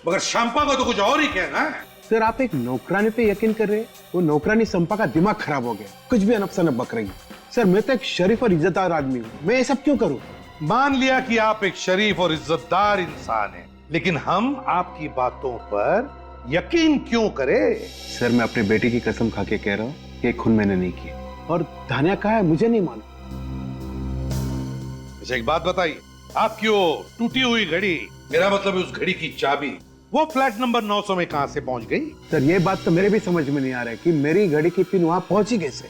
मगर शंपा का तो कुछ और ही कहना है। सर आप एक नौकरानी पे यकीन कर रहे हैं? वो नौकरानी संपा का दिमाग खराब हो गया, कुछ भी अनफसनफ बक रही है। सर मैं तो एक शरीफ और इज्जतदार आदमी हूँ, मैं ये सब क्यों करूँ? मान लिया कि आप एक शरीफ और इज्जतदार इंसान हैं, लेकिन हम आपकी बातों पर यकीन क्यों करें? सर मैं अपनी बेटी की कसम खा के कह रहा हूँ कि खून मैंने नहीं किया, और धानिया कहा है मुझे नहीं मालूम। मुझे एक बात बताइए, आपकी वो टूटी हुई घड़ी, मेरा मतलब उस घड़ी की चाबी, वो फ्लैट नंबर 900 में कहां से पहुंच गई? सर ये बात तो मेरे भी समझ में नहीं आ रहा है कि मेरी घड़ी की पिन वहां पहुंची कैसे।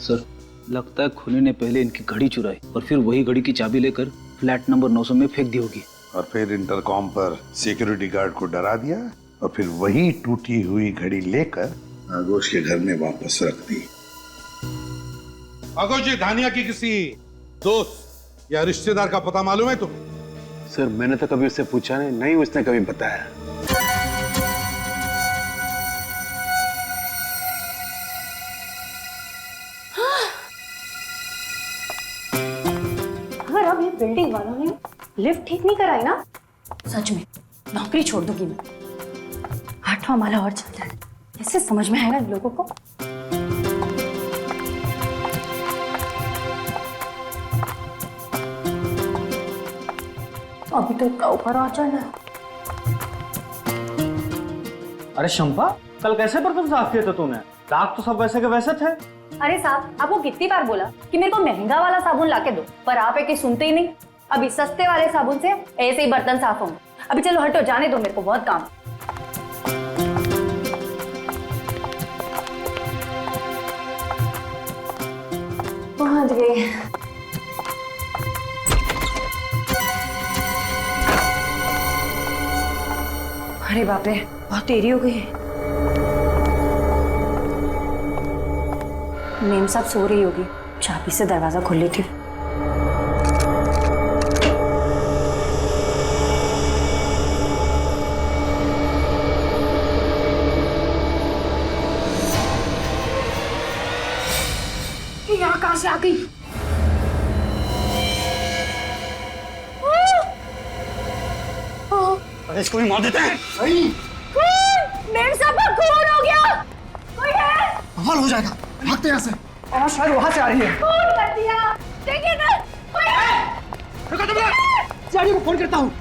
सर लगता है खूनी ने पहले इनकी घड़ी चुराई और फिर वही घड़ी की चाबी लेकर फ्लैट नंबर 900 में फेंक दी होगी, और फिर इंटरकॉम पर सिक्योरिटी गार्ड को डरा दिया, और फिर वही टूटी हुई घड़ी लेकर आगोश के घर में वापस रख दी। आगोश जी, धानिया की किसी दोस्त या रिश्तेदार का पता मालूम है तुम्हें? सर मैंने तो कभी उससे पूछा नहीं, नहीं उसने कभी बताया। अगर अब ये बिल्डिंग वालों ने लिफ्ट ठीक नहीं कराई ना, सच में नौकरी छोड़ दूंगी मैं। 8वां माला और चलता है, कैसे समझ में आएगा इन लोगों को? अभी तो इतना ऊपर आ जाना है। अरे शंपा, कल कैसे बर्तन साफ किए थे तूने? दाग तो सब वैसे के वैसे थे। अरे साहब, आपको कितनी बार बोला कि मेरे को महंगा वाला साबुन लाके दो, पर आप एक सुनते ही नहीं। अभी सस्ते वाले साबुन से ऐसे ही बर्तन साफ होंगे। अभी चलो हटो, जाने दो, मेरे को बहुत काम। पहुंच गई। अरे बाप रे, बहुत देरी हो गई है। मेम साहब सो रही होगी, चाबी से दरवाजा खोल लेती हूँ। यहाँ कहाँ से आ गई? अरे इसको भी मार देते हैं। मेम साहब का खून हो गया। कोई है? बवाल हो जाएगा, भागते यहाँ से। और शायद वहां से आ रही है। खून कर दिया, देखिए ना। कोई है? रुको तुम लोग, जानी को फोन करता हूँ।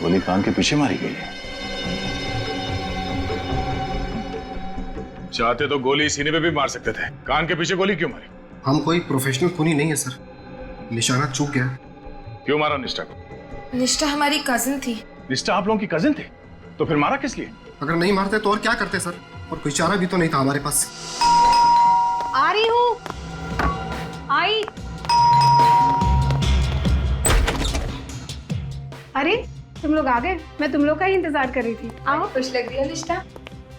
गोली कान के पीछे मारी गई है। चाहते तो गोली सीने पे भी मार सकते थे, कान के पीछे गोली क्यों मारी? हम कोई प्रोफेशनल खूनी नहीं है सर, निशाना चूक गया। क्यों मारा निष्ठा को? निष्ठा हमारी कजिन थी। निष्ठा आप लोगों की कजिन थी, तो फिर मारा किस लिए? अगर नहीं मारते तो और क्या करते सर, और कोई चारा भी तो नहीं था हमारे पास। आ रही हूँ। आई। अरे तुम लोग आ गए, मैं तुम लोग का ही इंतजार कर रही थी। आओ। खुश लग रही है निष्ठा।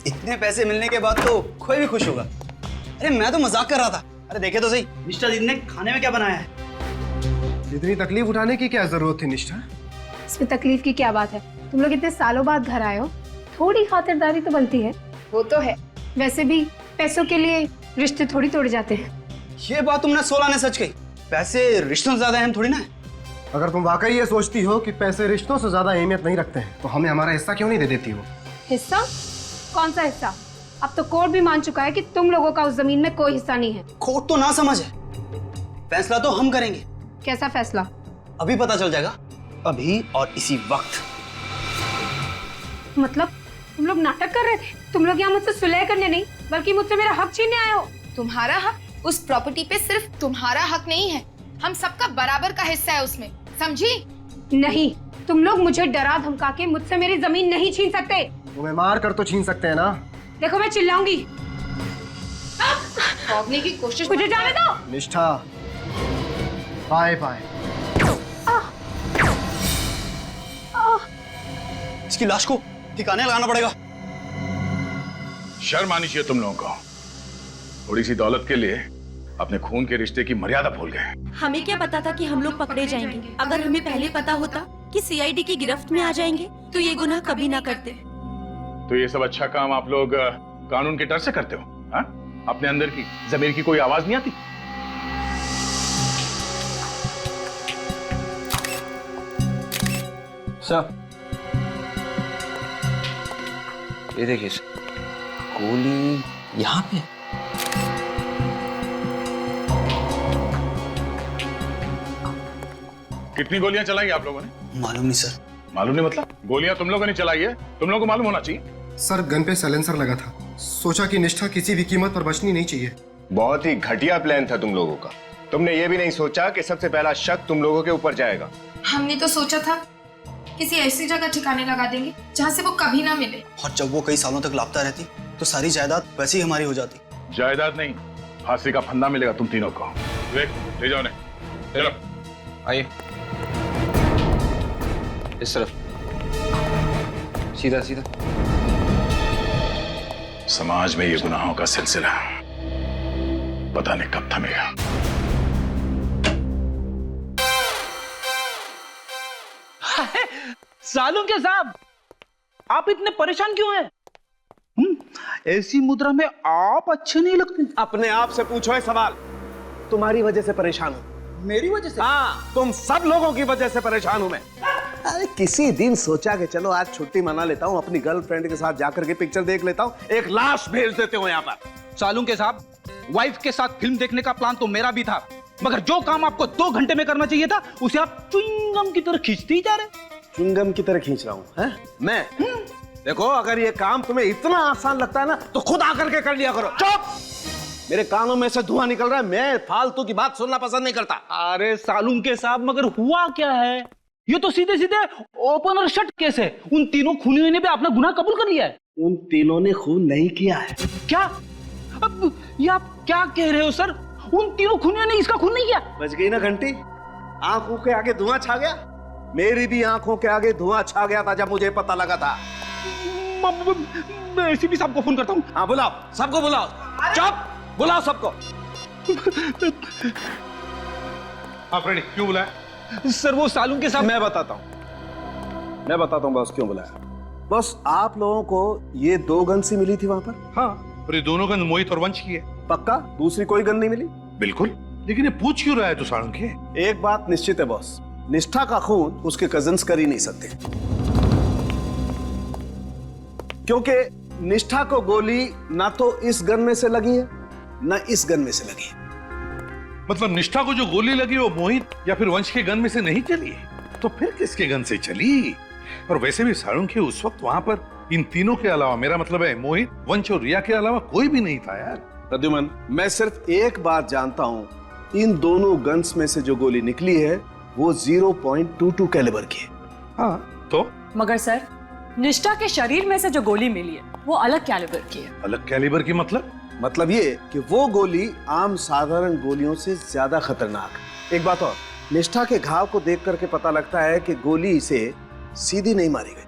इतने पैसे मिलने के बाद तो कोई भी खुश होगा। अरे मैं तो मजाक कर रहा था। अरे देखे तो सही, निष्ठा दीदी ने खाने में क्या बनाया है। इतनी तकलीफ उठाने की क्या जरूरत थी निष्ठा? इसमें तकलीफ की क्या बात है? तुम लोग इतने सालों बाद घर आए हो, थोड़ी खातिरदारी तो बनती है। वो तो है। वैसे भी पैसों के लिए रिश्ते थोड़ी तोड़ जाते हैं। ये बात तुमने 16 ने सच कही। पैसे रिश्तों से ज्यादा अहम थोड़ी ना है। अगर तुम वाकई ये सोचती हो कि पैसे रिश्तों से ज्यादा अहमियत नहीं रखते हैं, तो हमें हमारा हिस्सा क्यों नहीं दे देती हो? हिस्सा? कौन सा हिस्सा? अब तो कोर्ट भी मान चुका है कि तुम लोगों का उस जमीन में कोई हिस्सा नहीं है। कोर्ट तो ना समझ है, फैसला तो हम करेंगे। कैसा फैसला? अभी पता चल जाएगा, अभी और इसी वक्त। मतलब तुम लोग नाटक कर रहे थे? तुम लोग यहाँ मुझसे सुलह करने नहीं, बल्कि मुझसे मेरा हक छीनने आए हो। तुम्हारा हक? उस प्रॉपर्टी पे सिर्फ तुम्हारा हक नहीं है, हम सबका बराबर का हिस्सा है उसमें, समझी? नहीं, तुम लोग मुझे डरा धमका के मुझसे मेरी जमीन नहीं छीन सकते। तुम्हें मार कर तो छीन सकते हैं ना। देखो मैं चिल्लाऊंगी। भागने की कोशिश मुझे जाने दो। निष्ठा, बाय बाय। इसकी लाश को ठिकाने लगाना पड़ेगा। शर्म आनी चाहिए तुम लोगों को। थोड़ी सी दौलत के लिए अपने खून के रिश्ते की मर्यादा भूल गए। हमें क्या पता था कि हम लोग पकड़े जाएंगे? अगर हमें पहले पता होता कि सीआईडी की गिरफ्त में आ जाएंगे तो ये गुनाह कभी ना करते। तो ये सब अच्छा काम आप लोग कानून के डर से करते हो? हाँ? अपने अंदर की जमीर की कोई आवाज नहीं आती? सर ये देखिए गोली यहाँ पे। कितनी गोलियां चलाई आप लोगों ने? मालूम नहीं सर। मालूम नहीं मतलब? गोलियां तुम लोगों ने चलाई है, तुम लोगों को मालूम होना चाहिए। सर गन पे साइलेंसर लगा था, सोचा कि निष्ठा किसी भी कीमत पर बचनी नहीं चाहिए। बहुत ही घटिया प्लान था तुम लोगों का। तुमने ये भी नहीं सोचा कि सबसे पहला शक तुम लोगों के ऊपर जाएगा। हमने तो सोचा था किसी ऐसी जगह ठिकाने लगा देंगे जहाँ से वो कभी ना मिले। और जब वो कई सालों तक लापता रहती तो सारी जायदाद वैसे ही हमारी हो जाती। जायदाद नहीं, फांसी का फंदा मिलेगा तुम तीनों को। ले जाओ ने। चलो आइए इस तरफ, सीधा सीधा। समाज में ये गुनाहों का सिलसिला पता नहीं कब थमेगा। सालून के साहब, आप इतने परेशान क्यों हैं? ऐसी मुद्रा में आप अच्छे नहीं लगते। अपने आप से पूछो ये सवाल। तुम्हारी वजह से परेशान हूं। मेरी वजह से? हाँ, तुम सब लोगों की वजह से परेशान हूं मैं। अरे किसी दिन सोचा कि चलो आज छुट्टी मना लेता हूं, अपनी गर्लफ्रेंड के साथ जाकर के पिक्चर देख लेता हूं, एक लाश भेज देते हो यहाँ पर। सालून के साहब, वाइफ के साथ फिल्म देखने का प्लान तो मेरा भी था, मगर जो काम आपको 2 घंटे में करना चाहिए था उसे आप च्युइंगम की तरह खींचते ही जा रहे। च्युइंगम की तरह खींच रहा हूं हैं? मैं देखो, अगर ये काम तुम्हें इतना आसान लगता है ना तो खुद आकर के कर लिया करो। चुप! मेरे कानों में से धुआं निकल रहा है, मैं फालतू की बात सुनना पसंद नहीं करता। अरे सालून के साहब, मगर हुआ क्या है? ये तो सीधे सीधे ओपन और शट केस है। उन तीनों खूनियों ने भी अपना गुनाह कबूल कर लिया है। उन तीनों ने खून नहीं किया है। क्या? अब ये आप क्या कह रहे हो सर? उन तीनों खूनियों ने इसका खून नहीं किया? बच गई ना घंटी? आंखों के आगे धुआं छा गया। मेरी भी आंखों के आगे धुआं छा गया था जब मुझे पता लगा था। मैं एसीपी साहब को फोन करता हूँ। हाँ बुलाओ, सबको बुलाओ। चुप! बुलाओ सबको। आप रेडी? क्यों बुलाया? सर वो सालून के साथ मैं बताता हूँ बॉस क्यों बुलाया। बस आप लोगों को ये 2 गन सी मिली थी वहां पर? हाँ, और ये दोनों गन मोहित और वंश की है। पक्का? दूसरी कोई गन नहीं मिली? बिल्कुल। लेकिन ये पूछ क्यों रहा है तू सालून के? एक बात निश्चित है बॉस, निष्ठा का खून उसके कजिन्स कर ही नहीं सकते, क्योंकि निष्ठा को गोली ना तो इस गन में से लगी है ना इस गन में से लगी है। मतलब निष्ठा को जो गोली लगी वो मोहित या फिर वंश के गन में से नहीं चली है, तो फिर किसके गन से चली? और वैसे भी सालून के उस वक्त वहां पर इन तीनों के अलावा, मेरा मतलब है मोहित, वंश और रिया के अलावा कोई भी नहीं था यार। प्रद्युमन, मैं सिर्फ एक बात जानता हूं, इन दोनों गन्स में से जो गोली निकली है वो 0.22 कैलिबर की है। हाँ तो? मगर सर, निष्ठा के शरीर में से जो गोली मिली है वो अलग कैलिबर की है। अलग कैलिबर की मतलब ये कि वो गोली आम साधारण गोलियों से ज्यादा खतरनाक है। एक बात और, निष्ठा के घाव को देख करके पता लगता है कि गोली इसे सीधी नहीं मारी गई।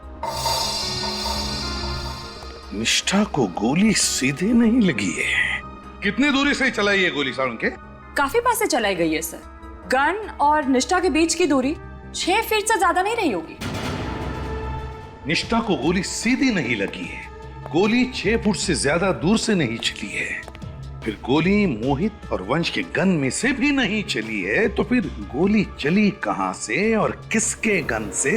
निष्ठा को गोली सीधे नहीं लगी है। कितनी दूरी से चलाई है गोली सालून के? काफी पास से चलाई गई है सर। गन और निष्ठा के बीच की दूरी 6 फीट से ज्यादा नहीं रही होगी। निष्ठा को गोली सीधी नहीं लगी है, गोली 6 फुट से ज्यादा दूर से नहीं चली है, फिर गोली मोहित और वंश के गन में से भी नहीं चली है, तो फिर गोली चली कहां से और किसके गन से?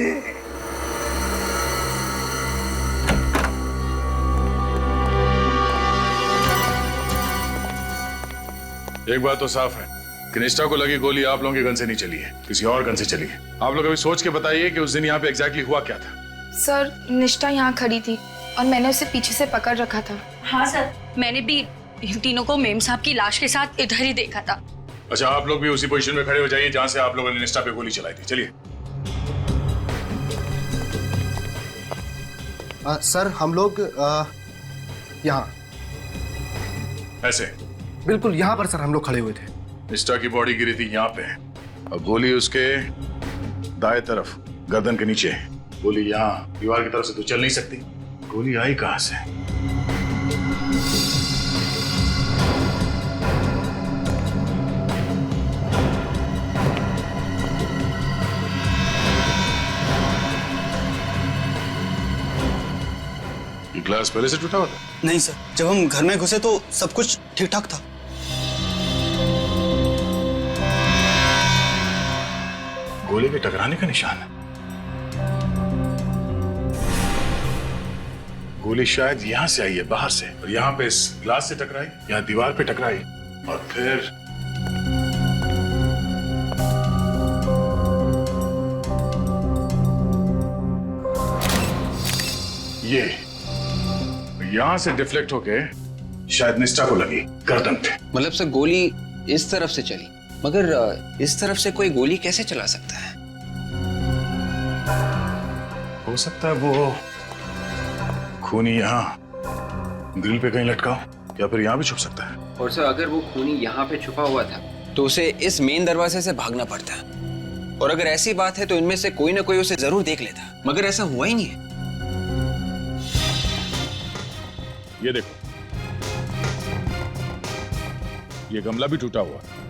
एक बात तो साफ है कि निष्ठा को लगी गोली आप लोगों के गन से नहीं चली है, किसी और गन से चली है। आप लोग अभी सोच के बताइए कि उस दिन यहाँ पे एग्जैक्टली हुआ क्या था। सर निष्ठा यहाँ खड़ी थी और मैंने उसे पीछे से पकड़ रखा था। हाँ सर, मैंने भी इन तीनों को मेम साहब की लाश के साथ इधर ही देखा था। अच्छा, आप लोग भी उसी पोजीशन में खड़े हो जाइए जहां से आप लोगों ने निष्ठा पे गोली चलाई थी। चलिए। सर हम लोग यहाँ, ऐसे बिल्कुल यहाँ पर सर हम लोग खड़े हुए थे। निष्ठा की बॉडी गिरी थी यहाँ पे और गोली उसके दाएं तरफ गर्दन के नीचे। गोली यहाँ दीवार की तरफ से तो चल नहीं सकती, गोली आई कहां से? ग्लास पहले से टूटा हुआ था? नहीं सर, जब हम घर में घुसे तो सब कुछ ठीक ठाक था। गोली के टकराने का निशान है। गोली शायद यहां से आई है, बाहर से, और यहां पे इस ग्लास से टकराई या दीवार पे टकराई और फिर ये यहां से डिफ्लेक्ट होके शायद निष्ठा को लगी गर्दन पे। मतलब सर गोली इस तरफ से चली, मगर इस तरफ से कोई गोली कैसे चला सकता है? हो सकता है वो खूनी यहाँ ग्रिल पे कहीं लटका हो, या फिर यहाँ भी छुप सकता है। और सर अगर वो खूनी यहाँ पे छुपा हुआ था तो उसे इस मेन दरवाजे से भागना पड़ता, और अगर ऐसी बात है तो इनमें से कोई ना कोई उसे जरूर देख लेता, मगर ऐसा हुआ ही नहीं है। ये देखो, ये गमला भी टूटा हुआ है।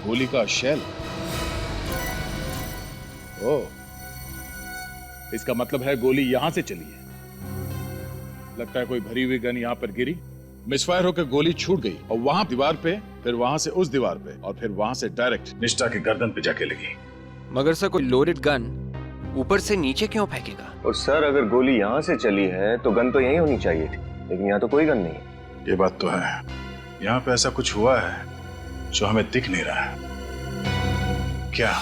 गोली का शेल। ओह, इसका मतलब है गोली यहां से चली है। लगता है कोई भरी हुई गन यहां पर गिरी, मिसफायर होकर गोली छूट गई और वहां दीवार पे, फिर वहां से उस दीवार पे, और फिर वहां से डायरेक्ट निष्ठा की गर्दन पे जाके लगी। मगर सर कोई लोडेड गन ऊपर से नीचे क्यों फेंकेगा? और सर अगर गोली यहाँ से चली है तो गन तो यहीं होनी चाहिए थी, लेकिन यहाँ तो कोई गन नहीं है। ये बात तो है, यहाँ पे ऐसा कुछ हुआ है जो हमें दिख नहीं रहा है। क्या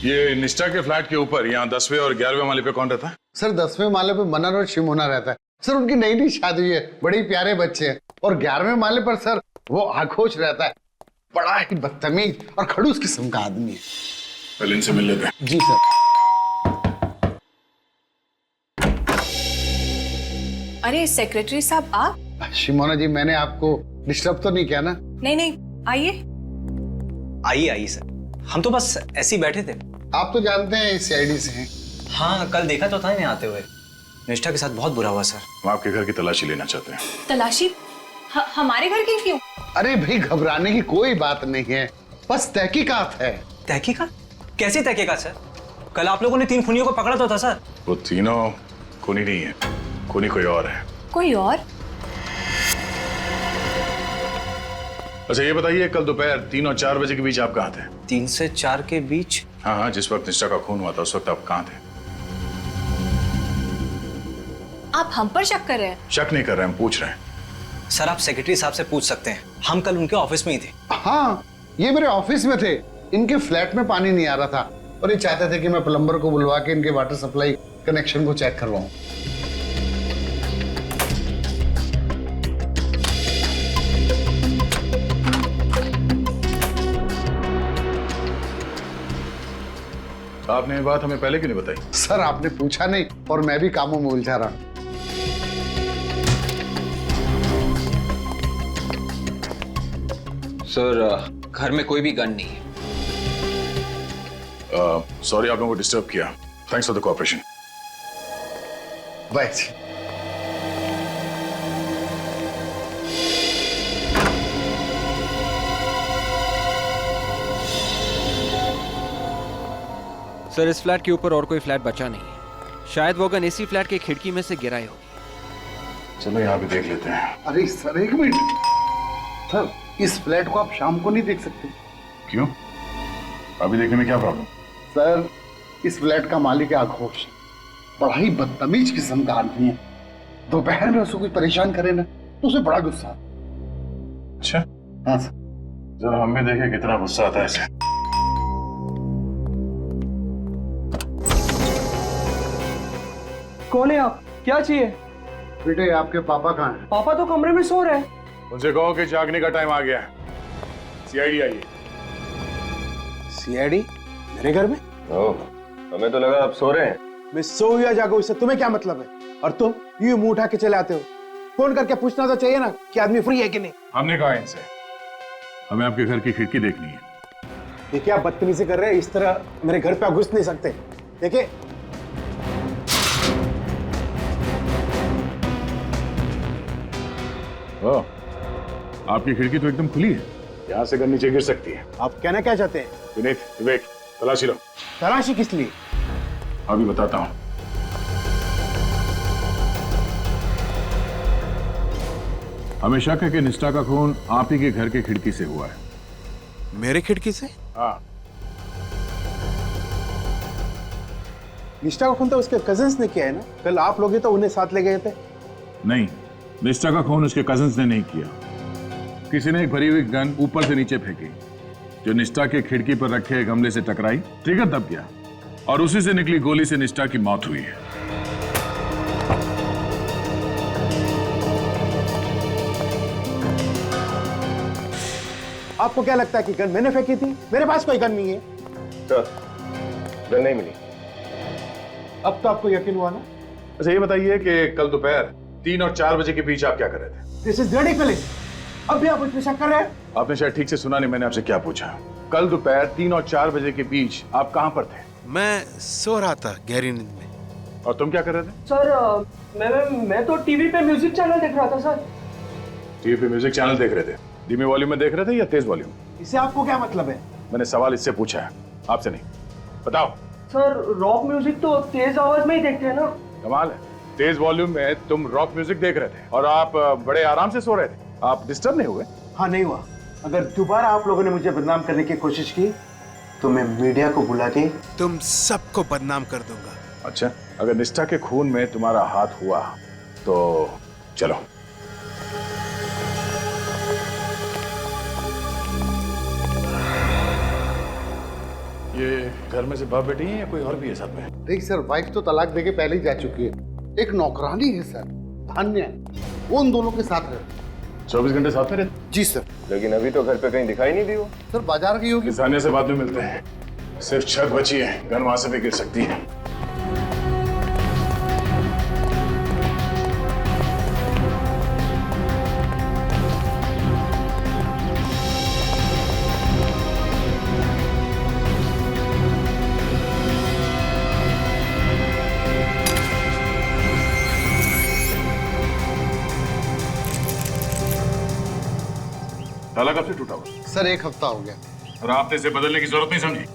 ये निष्ठा के फ्लैट के ऊपर यहाँ 10वें और 11वें माले पे कौन रहता है? सर 10वें माले पे मनन और शिमोना रहता है। सर उनकी नई नई शादी हुई है, बड़े ही प्यारे बच्चे हैं। और 11वें माले पर सर वो आखोश रहता है, बड़ा ही बदतमीज और खड़ूस किस्म का आदमी है। पहले इनसे मिल लेते हैं। जी सर। अरे सेक्रेटरी साहब आप? शिमोना जी, मैंने आपको डिस्टर्ब तो नहीं किया ना? नहीं नहीं, आइए। आइए आइए सर, हम तो बस ऐसे ही बैठे थे। आप तो जानते हैं सीआईडी से हैं। हाँ, कल देखा तो था इन्हें आते हुए। निष्ठा के साथ बहुत बुरा हुआ सर। हम आपके घर की तलाशी लेना चाहते हैं। तलाशी? हमारे घर की क्यों? अरे भाई, घबराने की कोई बात नहीं है, बस तहकीकात है। तहकीकात? कैसी तहकीकात सर? कल आप लोगों ने 3 खूनियों को पकड़ा तो था सर। वो तीनों खूनी नहीं है, खूनी कोई और है। कोई और? अच्छा ये बताइए, कल दोपहर 3 और 4 बजे के बीच आप कहाँ थे? 3 से 4 के बीच? हाँ हाँ, जिस वक्त निष्ठा का खून हुआ था उस वक्त आप कहाँ थे? आप हम पर शक कर रहे हैं? शक नहीं कर रहे, हम पूछ रहे हैं। सर आप सेक्रेटरी साहब से पूछ सकते हैं, हम कल उनके ऑफिस में ही थे। हाँ, ये मेरे ऑफिस में थे। इनके फ्लैट में पानी नहीं आ रहा था और ये चाहते थे कि मैं प्लम्बर को बुलवा के इनके वाटर सप्लाई कनेक्शन को चेक करवाऊं। आपने ये बात हमें पहले क्यों नहीं बताई? सर आपने पूछा नहीं और मैं भी कामों में उलझा रहा। सर घर में कोई भी गन नहीं है। सॉरी आप लोगों को डिस्टर्ब किया। Thanks for the cooperation. Bye. Sir इस फ्लैट के ऊपर और कोई फ्लैट बचा नहीं है, शायद वो गन इसी फ्लैट की खिड़की में से गिराई होगी। चलो यहाँ भी देख लेते हैं। अरे सर एक मिनट, सर इस फ्लैट को आप शाम को नहीं देख सकते? क्यों? अभी देखने में क्या प्रॉब्लम? सर इस फ्लैट का मालिक है आघोष, बड़ा ही बदतमीज किस्म का आदमी है। दोपहर में उसको कुछ परेशान करे ना तो उसे बड़ा गुस्सा आता है। अच्छा हाँ सर। जरा हम भी देखें कितना गुस्सा आता है इसे। कौन है आप? क्या चाहिए? बेटे आपके पापा कहाँ हैं? पापा तो कमरे में सो रहे हैं। उनसे कहो कि जागने का टाइम आ गया है। सीआईडी आइए। सीआईडी मेरे घर में? ओह, हमें तो लगा आप सो रहे हैं। मैं सो या जागो इससे तुम्हें क्या मतलब है? और तुम यूं मुंह उठा के चले आते हो। फोन करके पूछना तो चाहिए ना कि आदमी फ्री है कि नहीं। हमने कहा इनसे हमें आपके घर की खिड़की देखनी है। देखिए आप बदतमीजी कर रहे हैं, इस तरह मेरे घर पे आप घुस नहीं सकते। देखिए आपकी खिड़की तो एकदम खुली है। यहाँ से गन नीचे गिर सकती है। आप कहना क्या चाहते हैं? विनीत, विवेक, तलाशी लो। तलाशी किस लिए? अभी बताता हूँ। हमें शक है कि निष्ठा का खून आप ही के घर के खिड़की से हुआ है। मेरे खिड़की से? हाँ। निष्ठा का खून तो उसके कजिन्स ने किया है ना? कल आप लोग ही तो उन्हें साथ ले गए थे। नहीं, निष्ठा का खून उसके कजिन्स ने नहीं किया। किसी ने एक भरी हुई गन ऊपर से नीचे फेंकी, जो निष्ठा के खिड़की पर रखे गमले से टकराई, ट्रिगर दब गया और उसी से निकली गोली से निष्ठा की मौत हुई है। आपको क्या लगता है कि गन मैंने फेंकी थी? मेरे पास कोई गन नहीं है। सर, गन नहीं मिली। अब तो आपको यकीन हुआ ना? अच्छा ये बताइए कि कल दोपहर 3 और 4 बजे के बीच आप क्या कर रहे थे? This is ridiculous. अब भी आप मुझ पे शक कर रहे हैं? आपने शायद ठीक से सुना नहीं, मैंने आपसे क्या पूछा। कल दोपहर 3 और 4 बजे के बीच आप कहां पर थे? मैं सो रहा था गहरी नींद में। और तुम क्या कर रहे थे? सर मैं तो टीवी पे म्यूजिक चैनल देख रहा था सर। टीवी पे म्यूजिक चैनल देख रहे थे? धीमे वॉल्यूम में देख रहे थे या तेज वॉल्यूम? इससे आपको क्या मतलब है? मैंने सवाल इससे पूछा है, आपसे नहीं। बताओ। सर रॉक म्यूजिक तो तेज आवाज में ही देखते हैं ना। कमाल है, तेज वॉल्यूम में तुम रॉक म्यूजिक देख रहे थे और आप बड़े आराम से सो रहे थे। आप डिस्टर्ब नहीं हुए? हाँ, नहीं हुआ। अगर दोबारा आप लोगों ने मुझे बदनाम करने की कोशिश की तो मैं मीडिया को बुला के तुम सबको बदनाम कर दूंगा। अच्छा, अगर निष्ठा के खून में तुम्हारा हाथ हुआ तो चलो। ये घर में से बाप बेटी हैं या कोई और भी है साथ में? देखिए सर, वाइफ तो तलाक देके पहले ही जा चुकी है। एक नौकरानी है सर, धान्या, वो उन दोनों के साथ रहती है। 24 घंटे साथ में रहते? जी सर। लेकिन अभी तो घर पे कहीं दिखाई नहीं दी वो। सर बाजार की होगी। धान्या से बाद में मिलते हैं। सिर्फ छत बची है, गन वहां से भी गिर सकती है। ताला कब से टूटा हुआ? सर 1 हफ्ता हो गया। और आपने इसे बदलने की जरूरत नहीं समझी?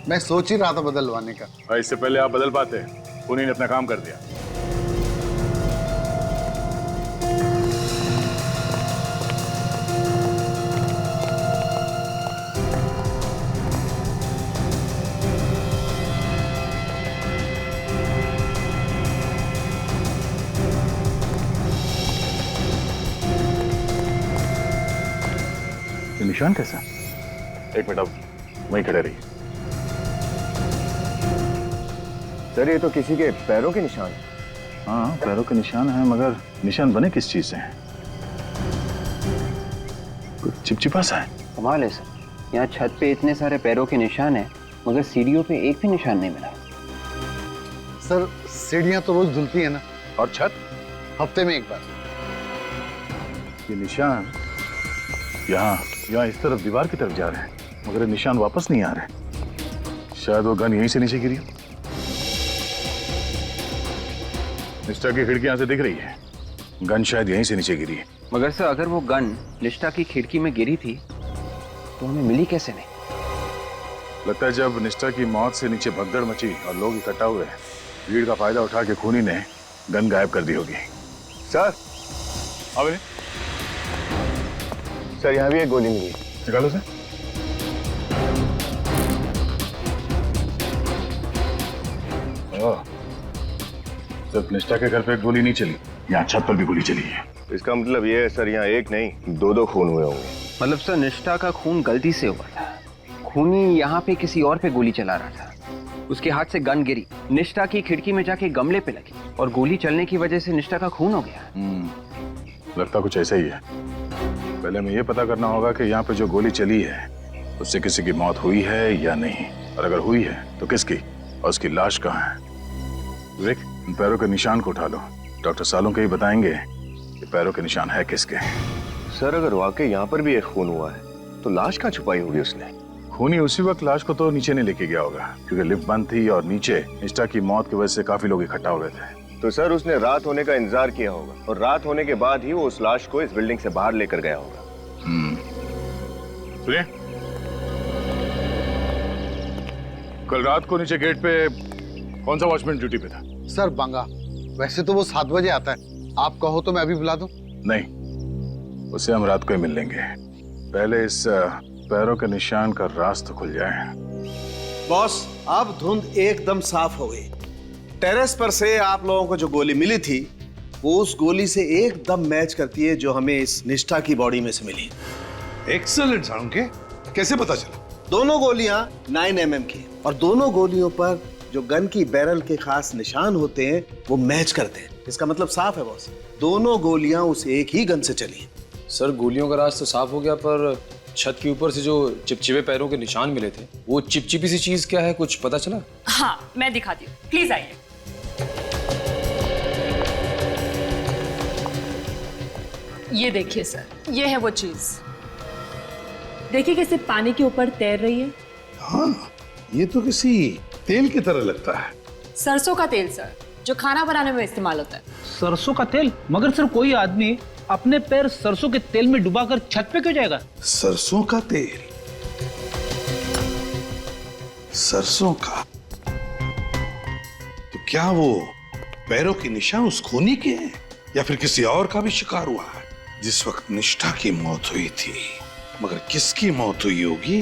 मैं सोच ही रहा था बदलवाने का। और इससे पहले आप बदल पाते, उन्हीं ने अपना काम कर दिया। निशान कैसा? 1 मिनट, अब वहीं खड़े रहिए। सर ये तो किसी के पैरों के निशान है। हाँ, पैरों के निशान हैं, मगर निशान बने किस चीज से हैं? कुछ चिपचिपा सा है। कमाल है सर, यहाँ छत पे इतने सारे पैरों के निशान हैं, मगर सीढ़ियों पे एक भी निशान नहीं मिला। सर सीढ़ियां तो रोज धुलती है ना। और छत? हफ्ते में 1 बार। ये निशान यहाँ इस तरफ दीवार की तरफ जा रहे हैं, मगर ये निशान वापस नहीं आ रहे। शायद वो गन यहीं से नीचे गिरी। निष्ठा की खिड़की यहाँ से दिख रही है, गन शायद यहीं से नीचे गिरी है। मगर सर अगर वो गन निष्ठा की खिड़की में गिरी थी तो हमें मिली कैसे नहीं? लगता है जब निष्ठा की मौत से नीचे भगदड़ मची और लोग इकट्ठा हुए, भीड़ का फायदा उठा के खूनी ने गन गायब कर दी होगी। सर अब सर यहाँ भी एक गोली मिली। निकालो से। सिर्फ निष्ठा के घर पे एक गोली नहीं चली, यहाँ छत पर भी गोली चली है। इसका मतलब ये है सर, यहाँ एक नहीं 2 खून हुए होंगे। मतलब सर निष्ठा का खून गलती से हुआ था, खूनी यहाँ पे किसी और पे गोली चला रहा था, उसके हाथ से गन गिरी, निष्ठा की खिड़की में जाके गमले पे लगी और गोली चलने की वजह से निष्ठा का खून हो गया। लगता कुछ ऐसा ही है। पहले हमें ये पता करना होगा कि यहाँ पे जो गोली चली है उससे किसी की मौत हुई है या नहीं, और अगर हुई है तो किसकी, और उसकी लाश कहाँ है। विवेक, इन पैरों के निशान को उठा लो, डॉक्टर सालों के ही बताएंगे कि पैरों के निशान है किसके। सर अगर वाकई यहाँ पर भी एक खून हुआ है तो लाश कहाँ छुपाई होगी उसने? खूनी उसी वक्त लाश को तो नीचे नहीं लेके गया होगा, क्योंकि लिफ्ट बंद थी और नीचे निष्ठा की मौत की वजह से काफी लोग इकट्ठा हो गए थे। तो सर उसने रात होने का इंतजार किया होगा, और रात होने के बाद ही वो उस लाश को इस बिल्डिंग से बाहर लेकर गया होगा। सुनिए, कल रात को नीचे गेट पे कौन सा वॉचमैन ड्यूटी पे था? सर बांगा। वैसे तो वो 7 बजे आता है, आप कहो तो मैं अभी बुला दूं? नहीं, उसे हम रात को ही मिल लेंगे। पहले इस पैरों के निशान का राज तो खुल जाए। बॉस, अब धुंध एकदम साफ हो गई। टेरेस पर से आप लोगों को जो गोली मिली थी वो उस गोली से एकदम मैच करती है जो हमें इस निष्ठा की बॉडी में से मिली। एक्सीलेंट साळुंके, कैसे पता चला? दोनों गोलियां 9 mm की, और दोनों गोलियों पर जो गन की बैरल के खास निशान होते हैं वो मैच करते हैं। इसका मतलब साफ है बॉस, दोनों गोलियां उस एक ही गन से चली। सर, गोलियों का राज तो साफ हो गया, पर छत के ऊपर से जो चिपचिपे पैरों के निशान मिले थे, वो चिपचिपी सी चीज क्या है, कुछ पता चला? हाँ, मैं दिखाती हूँ, प्लीज आइए। ये देखिए सर, ये है वो चीज। देखिए कैसे पानी के ऊपर तैर रही है। हाँ, ये तो किसी तेल की तरह लगता है। सरसों का तेल सर, जो खाना बनाने में इस्तेमाल होता है। सरसों का तेल? मगर सर कोई आदमी अपने पैर सरसों के तेल में डुबाकर छत पे क्यों जाएगा? सरसों का तेल? सरसों का? तो क्या वो पैरों के निशान उस खूनी के हैं या फिर किसी और का भी शिकार हुआ है? जिस वक्त निष्ठा की मौत हुई थी, मगर किसकी मौत हुई होगी?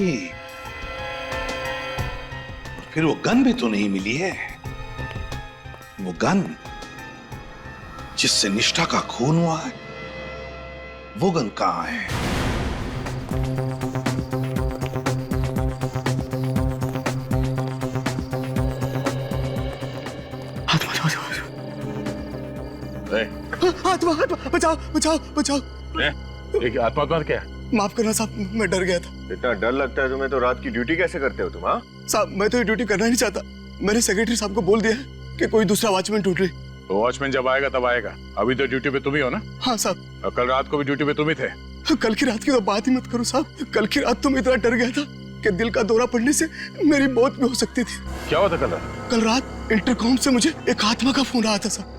और फिर वो गन भी तो नहीं मिली है। वो गन जिससे निष्ठा का खून हुआ है, वो गन कहां है? आत्मा, बचाओ बचाओ बचाओ। एक आत्मा क्या? माफ करना साहब, मैं डर गया था। इतना डर लगता है तुम्हें तो रात की ड्यूटी कैसे करते हो तुम? हाँ साहब, मैं तो ये ड्यूटी करना नहीं चाहता। मैंने सेक्रेटरी साहब को बोल दिया है कि कोई दूसरा वॉचमैन ढूंढ ले। तो वॉचमैन जब आएगा तब आएगा, अभी तो ड्यूटी पे तुम ही हो ना? हाँ साहब। और कल रात को भी ड्यूटी पे तुम ही थे। कल की रात की तो बात ही मत करो साहब। कल की रात तो मैं इतना डर गया था कि दिल का दौरा पड़ने से मेरी मौत भी हो सकती थी। क्या हुआ था कल रात? कल रात इंटरकॉम से मुझे एक आत्मा का फोन आया था साहब।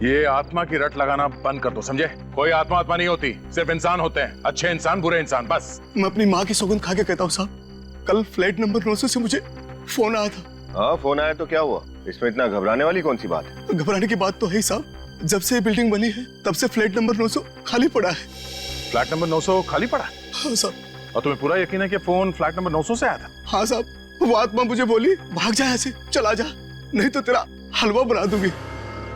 ये आत्मा की रट लगाना बंद कर दो, समझे? कोई आत्मा नहीं होती, सिर्फ इंसान होते हैं। अच्छे इंसान, बुरे इंसान, बस। मैं अपनी माँ की सौगंध खा के कहता हूँ साहब, कल फ्लैट नंबर 900 से मुझे फोन आया था। हाँ, फोन आया तो क्या हुआ? इसमें इतना घबराने वाली कौन सी बात है? घबराने की बात तो है ही साहब। जब से ये बिल्डिंग बनी है तब से फ्लैट नंबर 900 खाली पड़ा है। फ्लैट नंबर 900 खाली पड़ा? हाँ साहब। और तुम्हें पूरा यकीन है कि फोन फ्लैट नंबर 900 से आया था? हाँ साहब। वो आत्मा मुझे बोली, भाग जा ऐसे, चला जा, नहीं तो तेरा हलवा बना दूंगी।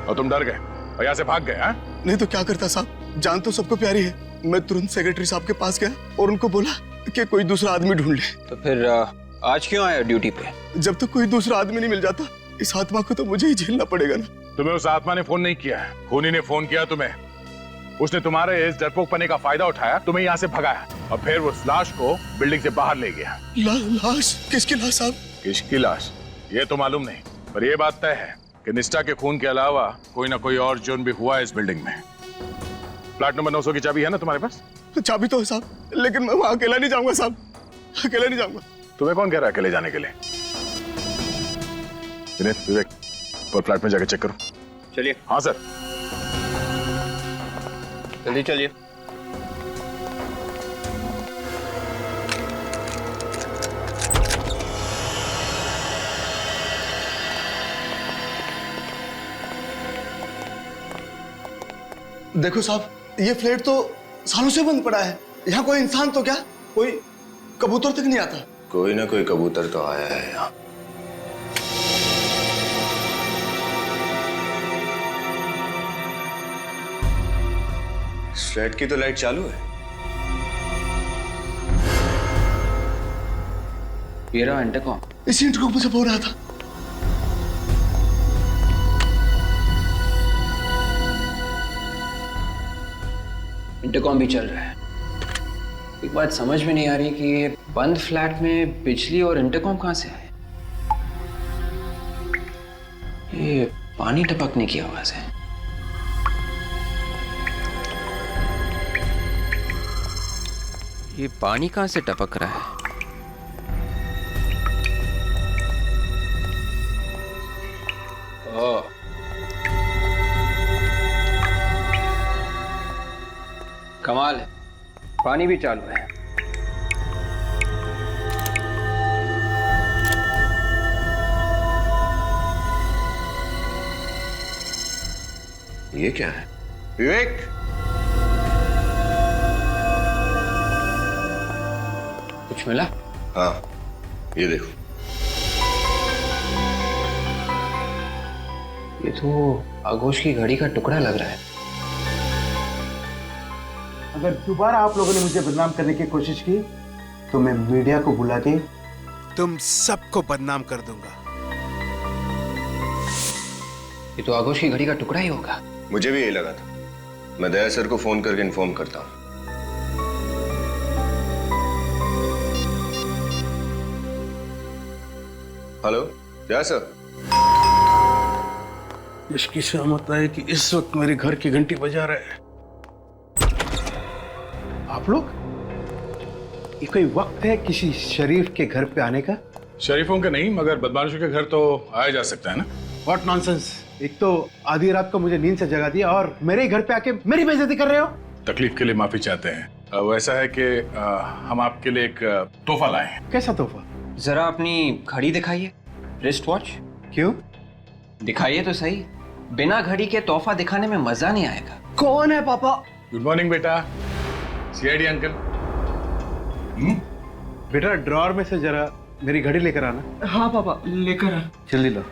और तुम डर गए और यहाँ से भाग गए? हाँ? नहीं तो क्या करता साहब, जान तो सबको प्यारी है। मैं तुरंत सेक्रेटरी साहब के पास गया और उनको बोला कि कोई दूसरा आदमी ढूंढ ले। तो फिर आज क्यों आया ड्यूटी पे? जब तक कोई दूसरा आदमी नहीं मिल जाता, इस आत्मा को तो मुझे ही झेलना पड़ेगा ना। तुम्हें उस आत्मा ने फोन नहीं किया है, खूनी ने फोन किया तुम्हें। उसने तुम्हारे इस डरपोकपने का फायदा उठाया, तुम्हें यहाँ से भगाया और फिर उस लाश को बिल्डिंग से बाहर ले गया। लाश? किसकी लाश साहब? किसकी लाश ये तो मालूम नहीं, पर यह बात तय है कि निष्ठा के खून के अलावा कोई ना कोई और जुर्म भी हुआ है इस बिल्डिंग में। फ्लैट नंबर 900 की चाबी है ना तुम्हारे पास? चाबी तो है साहब, लेकिन मैं वहां अकेला नहीं जाऊंगा साहब, अकेला नहीं जाऊंगा। तुम्हें कौन कह रहा है अकेले जाने के लिए? विवेक, और फ्लैट में जाके चेक करो। चलिए। हाँ सर। जल्दी चलिए। देखो साहब, ये फ्लैट तो सालों से बंद पड़ा है। यहाँ कोई इंसान तो क्या, कोई कबूतर तक नहीं आता। कोई ना कोई कबूतर तो आया है यहाँ। फ्लैट की तो लाइट चालू है। ये रहा इंटरकॉम। इसी इंटरकॉम पे से बोल रहा था। इंटरकॉम भी चल रहा है। एक बात समझ में नहीं आ रही कि ये बंद फ्लैट में बिजली और इंटरकॉम कहां से आए। ये पानी टपकने की आवाज है। ये पानी कहां से टपक रहा है? ओह, कमाल है, पानी भी चालू है। ये क्या है? विवेक, कुछ मिला? हाँ, ये देखो। ये तो आगोश की घड़ी का टुकड़ा लग रहा है। अगर दोबारा आप लोगों ने मुझे बदनाम करने की कोशिश की तो मैं मीडिया को बुला के तुम सबको बदनाम कर दूंगा। ये तो आगोश की घड़ी का टुकड़ा ही होगा। मुझे भी यही लगा था। मैं दया सर को फोन करके इन्फॉर्म करता हूँ। हेलो, दया सर। इसकी सहमत है कि इस वक्त मेरे घर की घंटी बजा रहे हैं। आप लोग? ये कोई वक्त है किसी शरीफ के घर पे आने का? शरीफों के नहीं, मगर बदमाशों के घर तो आया जा सकता है ना। What nonsense. एक तो आधी रात को मुझे नींद से जगा दिया और मेरे ही घर पे आके मेरी बेइज्जती कर रहे हो। तकलीफ के लिए माफी चाहते हैं। वैसा है कि हम आपके लिए एक तोहफा लाए हैं। कैसा तोहफा? जरा अपनी घड़ी दिखाइए, रिस्ट वॉच। क्यों? दिखाइए तो सही। बिना घड़ी के तोहफा दिखाने में मजा नहीं आएगा। कौन है पापा? गुड मॉर्निंग बेटा। CID uncle. बेटा ड्रॉर में से जरा मेरी घड़ी लेकर आना। हाँ पापा, लेकर आ। जल्दी लो।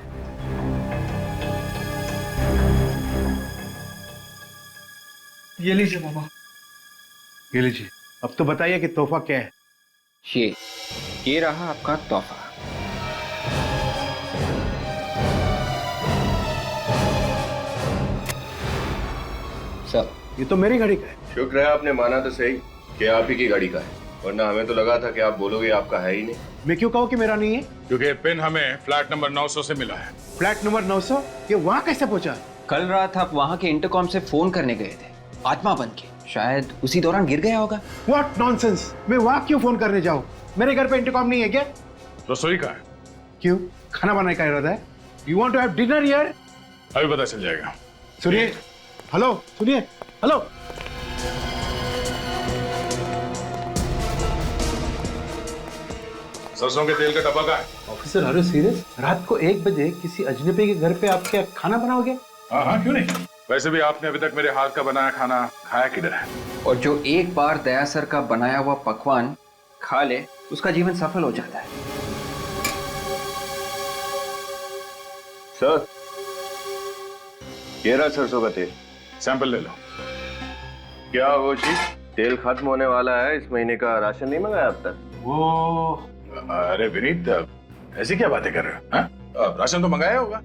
ये लीजिए पापा। ये लीजिए। अब तो बताइए कि तोहफा क्या है? ये रहा आपका तोहफा। सर, ये तो मेरी घड़ी का है। शुक्र है आपने माना तो सही कि आप ही की गाड़ी का है, वरना हमें तो लगा था कि आप बोलोगे आपका है ही नहीं। मैं क्यों कहूँ कि मेरा नहीं है? क्योंकि पिन हमें फ्लैट नंबर 900 से मिला है। Flat number 900? ये वहाँ कैसे पहुंचा? कल रात आप वहाँ के इंटरकॉम से फोन करने गए थे, आत्मा बन के। शायद उसी दौरान गिर गया होगा। What nonsense. मैं वहाँ क्यों फोन करने जाऊँ? मेरे घर पे इंटरकॉम नहीं है क्या? रसोई का है। क्यों? खाना बनाने का इरादा है? You want to have dinner here? अभी पता चल जाएगा। सुनिए। हेलो, सुनिए। हेलो। सरसों के तेल का डब्बा का है। Officer, are you serious? रात को 1 बजे किसी अजनबी के घर पे आप क्या खाना बनाओगे? हाँ, क्यों नहीं। वैसे भी आपने अभी तक मेरे हाथ का बनाया खाना खाया किधर है? और जो एक बार दया सर का बनाया हुआ पकवान खा ले, उसका जीवन सफल हो जाता है। सर, ये रहा सरसों का तेल। सैंपल ले लो। क्या वो चीज? तेल खत्म होने वाला है, इस महीने का राशन नहीं मंगाया अब तक? वो अरे विनीत, ऐसी क्या बातें कर रहे हो? हाँ? राशन तो मंगाया होगा।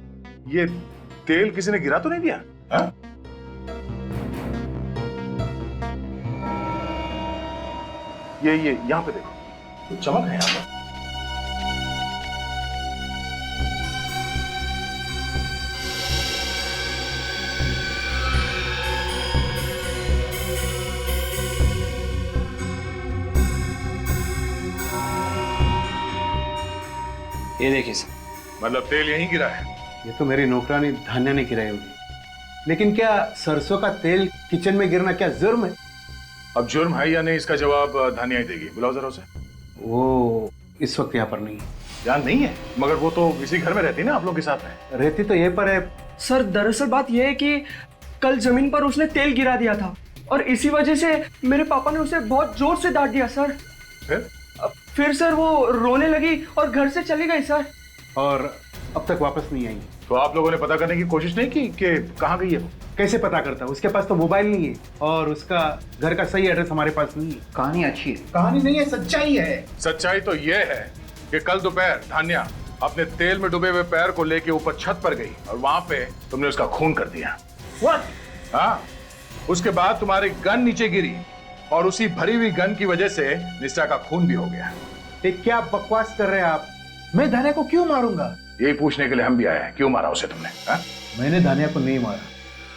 ये तेल किसी ने गिरा तो नहीं दिया? हाँ? ये यहाँ पे देखो, कुछ चमक है यहाँ पर। ये देखिए सर। मतलब तेल यहीं गिरा है? ये तो मेरी नौकरानी धान्या ने गिराई होगी। लेकिन क्या सरसों का तेल किचन में गिरना क्या जुर्म है? अब जुर्म है या नहीं, इसका जवाब धानिया ही देगी। बुलाओ जरा उसे। वो इस वक्त यहाँ पर नहीं है। यहाँ नहीं है? मगर वो तो इसी घर में रहती ना आप लोग के साथ में। रहती तो ये पर है। सर, दरअसल बात यह है कि कल जमीन पर उसने तेल गिरा दिया था और इसी वजह से मेरे पापा ने उसे बहुत जोर से डांट दिया सर। फिर सर वो रोने लगी और घर से चली गई सर। और अब तक वापस नहीं आई। तो आप लोगों ने पता करने की कोशिश नहीं की कि कहाँ गई है वो? कैसे पता करता? उसके पास तो मोबाइल नहीं है और उसका घर का सही एड्रेस हमारे पास नहीं है। कहानी अच्छी है। कहानी नहीं है, सच्चाई है। सच्चाई तो ये है कि कल दोपहर धान्या अपने तेल में डूबे हुए पैर को लेके ऊपर छत पर गई और वहां पे तुमने उसका खून कर दिया। What? हाँ, उसके बाद तुम्हारी गन नीचे गिरी और उसी भरी हुई गन की वजह से निष्ठा का खून भी हो गया। ये क्या बकवास कर रहे हैं आप? मैं धान्या को क्यों मारूंगा? यही पूछने के लिए हम भी आए हैं, क्यों मारा उसे तुमने? हा? मैंने धान्या को नहीं मारा,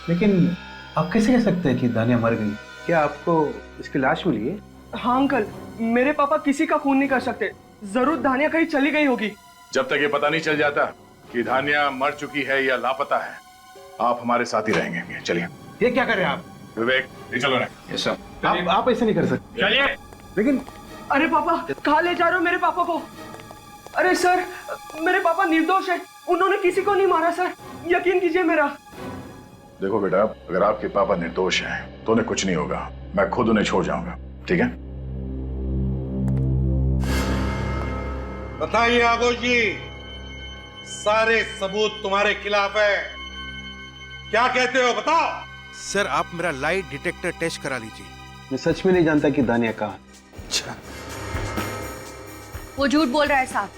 लेकिन आप कैसे कह सकते हैं कि धान्या मर गई? क्या आपको इसकी लाश मिली है? हाँ अंकल, मेरे पापा किसी का खून नहीं कर सकते। जरूर धान्या कहीं चली गई होगी। जब तक ये पता नहीं चल जाता कि धान्या मर चुकी है या लापता है, आप हमारे साथ ही रहेंगे। चलिए। ये क्या कर रहे हैं आप? विवेक, ये चलो ना। Yes sir. आप ऐसे नहीं कर सकते। चलिए। लेकिन अरे पापा, कहाँ ले जा रहे हो मेरे पापा को? अरे सर, मेरे पापा निर्दोष है, उन्होंने किसी को नहीं मारा सर, यकीन कीजिए मेरा। देखो बेटा, अगर आपके पापा निर्दोष हैं तो उन्हें कुछ नहीं होगा। मैं खुद उन्हें छोड़ जाऊंगा, ठीक है? बताइए आगोश जी, सारे सबूत तुम्हारे खिलाफ है, क्या कहते हो बताओ। सर आप मेरा लाई डिटेक्टर टेस्ट करा लीजिए। मैं सच में नहीं जानता कि दानिया कहाँ। अच्छा, वो झूठ बोल रहा है साहब।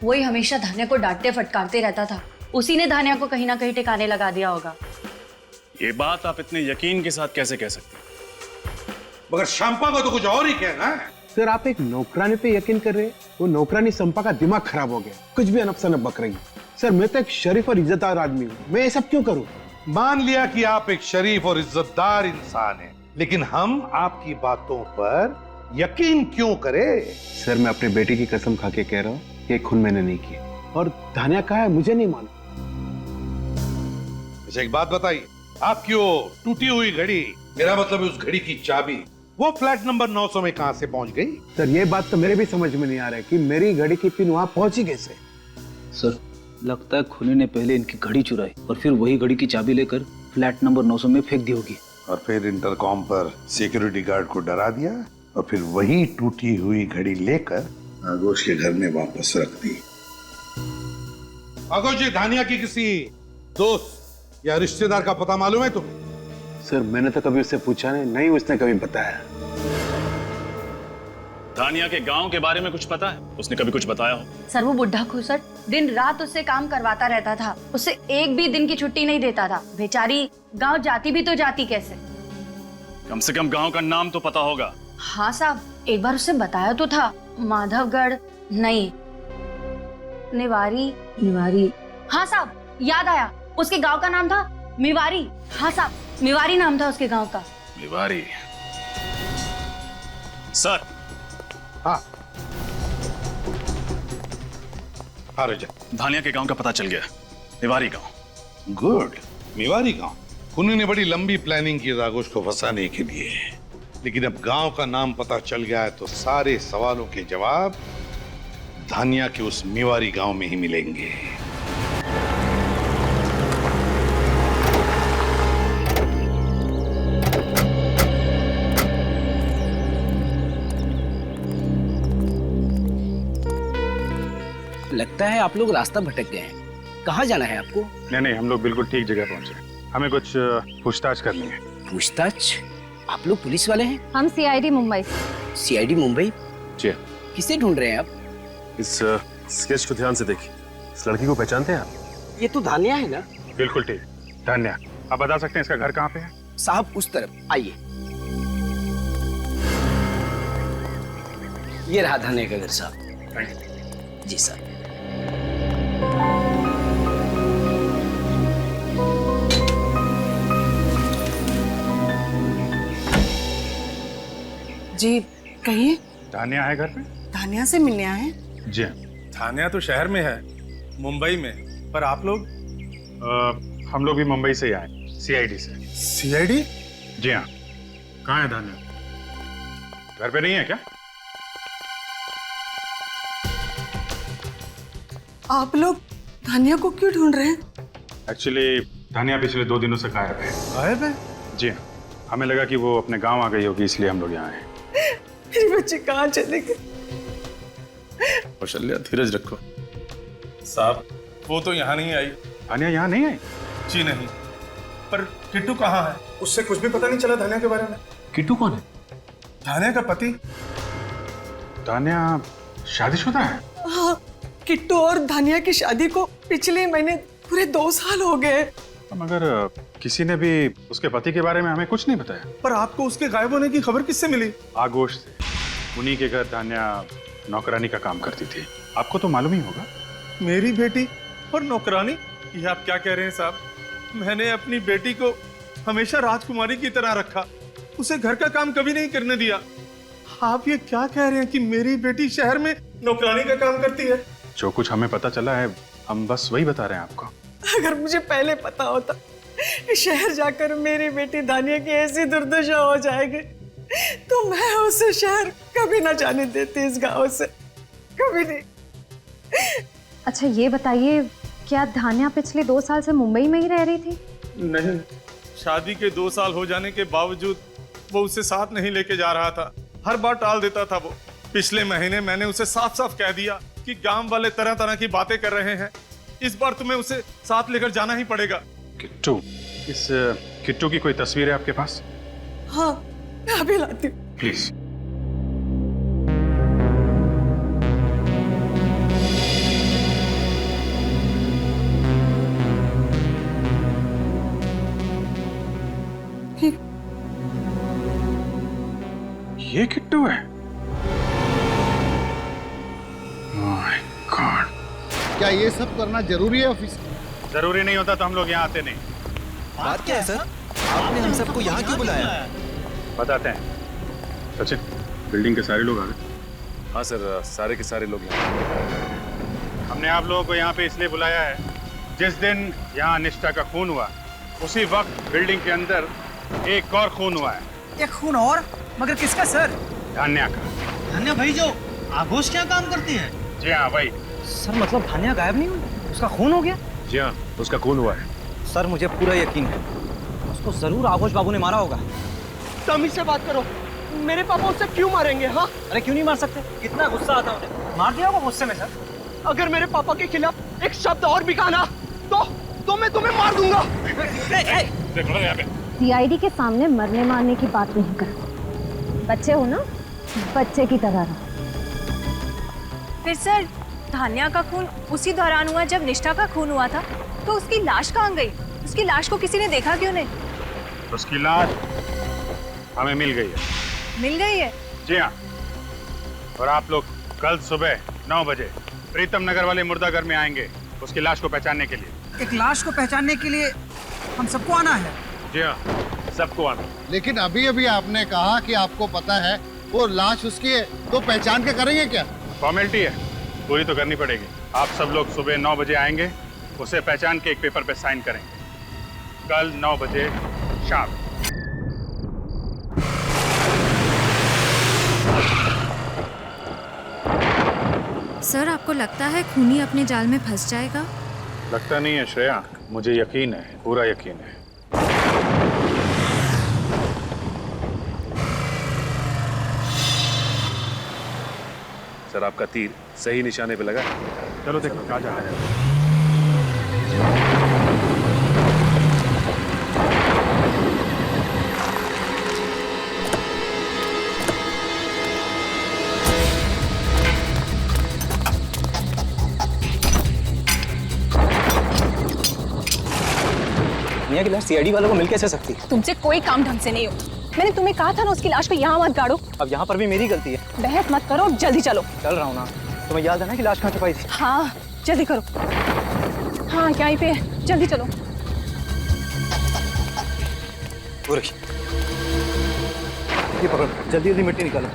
वही हमेशा धान्या को डांटते फटकारते रहता था, उसी ने धान्या को कहीं ना कहीं ठिकाने लगा दिया होगा। ये बात आप इतने यकीन के साथ कैसे कह सकते हैं? मगर शंपा को तो कुछ और ही कहना है। सर आप एक नौकरानी पे यकीन कर रहे हैं? वो नौकरानी संपा का दिमाग खराब हो गया, कुछ भी अनपसनप बक रही है। सर मैं तो एक शरीफ और इज्जतदार आदमी हूँ, मैं ये सब क्यों करूँ? मान लिया कि आप एक शरीफ और इज्जतदार इंसान हैं, लेकिन हम आपकी बातों पर यकीन क्यों करें? सर मैं अपनी बेटी की कसम खा के कह रहा हूँ कि खून मैंने नहीं किया, और धान्या कहाँ है मुझे नहीं मालूम। अच्छा एक बात बताइए, आपकी वो टूटी हुई घड़ी, मेरा मतलब उस घड़ी की चाबी, वो फ्लैट नंबर 900 में कहां से पहुंच गई? सर ये बात तो मेरे भी समझ में नहीं आ रहा है कि मेरी घड़ी की पिन वहां पहुंची कैसे। सर लगता है खूनी ने पहले इनकी घड़ी चुराई और फिर वही घड़ी की चाबी लेकर फ्लैट नंबर 900 में फेंक दी होगी, और फिर इंटरकॉम पर सिक्योरिटी गार्ड को डरा दिया और फिर वही टूटी हुई घड़ी लेकर आगोश के घर में वापस रख दी। आगोश जी, धानिया की किसी दोस्त या रिश्तेदार का पता मालूम है तुम्हें? सर मैंने तो कभी उससे पूछा नहीं, उसने कभी बताया। धानिया के गांव के बारे में कुछ पता है? उसने कभी कुछ बताया हो? सर वो बुढ़ा खुसट दिन रात उससे काम करवाता रहता था, उससे एक भी दिन की छुट्टी नहीं देता था। बेचारी गांव जाती भी तो जाती कैसे? कम से कम गांव का नाम तो पता होगा। हाँ साहब, एक बार उससे बताया तो था, माधवगढ़ नहीं, निवारी। हाँ साहब याद आया, उसके गांव का नाम था मिवारी। हाँ साहब, मिवारी नाम था उसके गांव का। मिवारी। सर। हाँ रजा, धानिया के गांव का पता चल गया, मिवारी गांव। गुड, मिवारी गांव। खूनी ने बड़ी लंबी प्लानिंग की आगोश को फंसाने के लिए, लेकिन अब गांव का नाम पता चल गया है तो सारे सवालों के जवाब धानिया के उस मिवारी गांव में ही मिलेंगे। लगता है आप लोग रास्ता भटक गए हैं। कहाँ जाना है आपको? नहीं, हम लोग बिल्कुल ठीक जगह पहुंचे। हमें कुछ पूछताछ करनी है। पूछताछ? आप लोग पुलिस वाले हैं? हम सीआईडी मुंबई। सीआईडी मुंबई? जी। किसे ढूंढ रहे हैं आप? इस स्केच को ध्यान से देखिए। इस लड़की को पहचानते हैं आप? ये तो धानिया है ना? बिल्कुल ठीक, धान्या। आप बता सकते हैं इसका घर कहाँ पे है? साहब उस तरफ आइए। ये रहा धानिया का घर साहब। जी सर। जी कहिए। धान्या है घर पे? धानिया से मिलने आए? जी। धानिया तो शहर में है, मुंबई में, पर आप लोग? हम लोग भी मुंबई से ही आए, सीआईडी से। सीआईडी? जी हाँ। कहाँ है धान्या? घर पे नहीं है क्या? आप लोग धानिया को क्यों ढूंढ रहे हैं? एक्चुअली धान्या पिछले 2 दिनों से गायब है। गायब है? जी हाँ। हमें लगा कि वो अपने गांव आ गई होगी, इसलिए हम लोग यहाँ आए। मेरे बच्चे कहाँ चले गए? कौशल्या धीरज रखो। साहब वो तो यहाँ नहीं आई। धानिया यहाँ नहीं आई? जी नहीं। पर किट्टू कहाँ है? उससे कुछ भी पता नहीं चला धानिया के बारे में। किट्टू कौन है? धानिया का पति। धानिया शादीशुदा है? हाँ, किट्टू और धानिया की शादी को पिछले महीने पूरे 2 साल हो गए। मगर किसी ने भी उसके पति के बारे में हमें कुछ नहीं बताया। पर आपको उसके गायब होने की खबर किससे मिली? आगोश से। उन्हीं के घर धान्या नौकरानी का काम करती थी, आपको तो मालूम ही होगा। मेरी बेटी और नौकरानी? ये आप क्या कह रहे हैं साहब? मैंने अपनी बेटी को हमेशा राजकुमारी की तरह रखा, उसे घर का काम कभी नहीं करने दिया। आप ये क्या कह रहे हैं कि मेरी बेटी शहर में नौकरानी का काम करती है? जो कुछ हमें पता चला है हम बस वही बता रहे हैं आपको। अगर मुझे पहले पता होता शहर जाकर मेरी बेटी धानिया की ऐसी दुर्दशा हो जाएगी तो मैं उसे शहर कभी ना जाने देती, इस गांव से कभी नहीं। अच्छा ये बताइए, क्या धानिया पिछले 2 साल से मुंबई में ही रह रही थी? नहीं, शादी के 2 साल हो जाने के बावजूद वो उसे साथ नहीं लेके जा रहा था। हर बार टाल देता था वो। पिछले महीने मैंने उसे साफ साफ कह दिया कि गांव वाले तरह तरह की बातें कर रहे हैं, इस बार तुम्हें उसे साथ लेकर जाना ही पड़ेगा। किट्टू, इस किट्टू की कोई तस्वीर है आपके पास? हाँ, मैं अभी लाती हूँ। प्लीज। ये किट्टू है? My God. क्या ये सब करना जरूरी है ऑफिस? जरूरी नहीं होता तो हम लोग यहाँ आते नहीं। बात क्या है सर? आपने हम सबको यहाँ क्यों बुलाया? बताते हैं। सचिन, बिल्डिंग के सारे लोग आ गए? हाँ सर, सारे के सारे लोग यहाँ। हमने आप लोगों को यहाँ पे इसलिए बुलाया है, जिस दिन यहाँ निष्ठा का खून हुआ उसी वक्त बिल्डिंग के अंदर एक और खून हुआ है। एक खून और? मगर किसका सर? धान्या का। धान्या भाई जो आघोष क्या काम करती है? जी हाँ भाई। सर मतलब धान्या गायब नहीं हुई, उसका खून हो गया? जी हाँ, उसका खून हुआ है। सर मुझे पूरा यकीन है उसको जरूर आघोष बाबू ने मारा होगा। तमीज से बात करो, मेरे पापा उससे क्यों मारेंगे? हाँ, अरे क्यों नहीं मार सकते? कितना गुस्सा आता उन्हें, मार दिया होगा गुस्से में। सर अगर मेरे पापा के खिलाफ एक शब्द और भी कहा ना तो मैं तुम्हें मार दूंगा। देखो यहाँ पे। सीआईडी के सामने मरने मारने की बात नहीं कर। बच्चे हो ना, बच्चे की तरह रहो। फिर सर, धान्या का खून उसी दौरान हुआ जब निष्ठा का खून हुआ था, तो उसकी लाश कहाँ गई? उसकी लाश को किसी ने देखा क्यों नहीं? उसकी लाश हमें मिल गई है। मिल गई है? जी हाँ। और आप लोग कल सुबह 9 बजे प्रीतम नगर वाले मुर्दाघर में आएंगे उसकी लाश को पहचानने के लिए। एक लाश को पहचानने के लिए हम सबको आना है? जी हाँ, सबको आना। लेकिन अभी अभी आपने कहा कि आपको पता है वो लाश उसकी है, तो पहचान के करेंगे क्या? फॉर्मेलिटी है, पूरी तो करनी पड़ेगी। आप सब लोग सुबह 9 बजे आएंगे, उसे पहचान के एक पेपर पे साइन करेंगे। कल 9 बजे शाम। सर, आपको लगता है खूनी अपने जाल में फंस जाएगा? लगता नहीं है श्रेया, मुझे यकीन है, पूरा यकीन है। सर, आपका तीर सही निशाने पे लगा। चलो देखो कहाँ जा रहा है। धान्या की लाश सीआईडी वालों को मिल कैसे सकती? तुमसे कोई काम ढंग से नहीं हो। मैंने तुम्हें कहा था ना उसकी लाश को यहाँ मत गाड़ो। अब यहाँ पर भी मेरी गलती है। बहस मत करो, जल्दी चलो। चल रहा हूँ ना। तुम्हें याद है ना कि लाश कहाँ छुपाई थी? हाँ, जल्दी करो। हाँ, यहीं पे है, जल्दी चलो। ये पकड़ो, जल्दी जल्दी मिट्टी निकालो।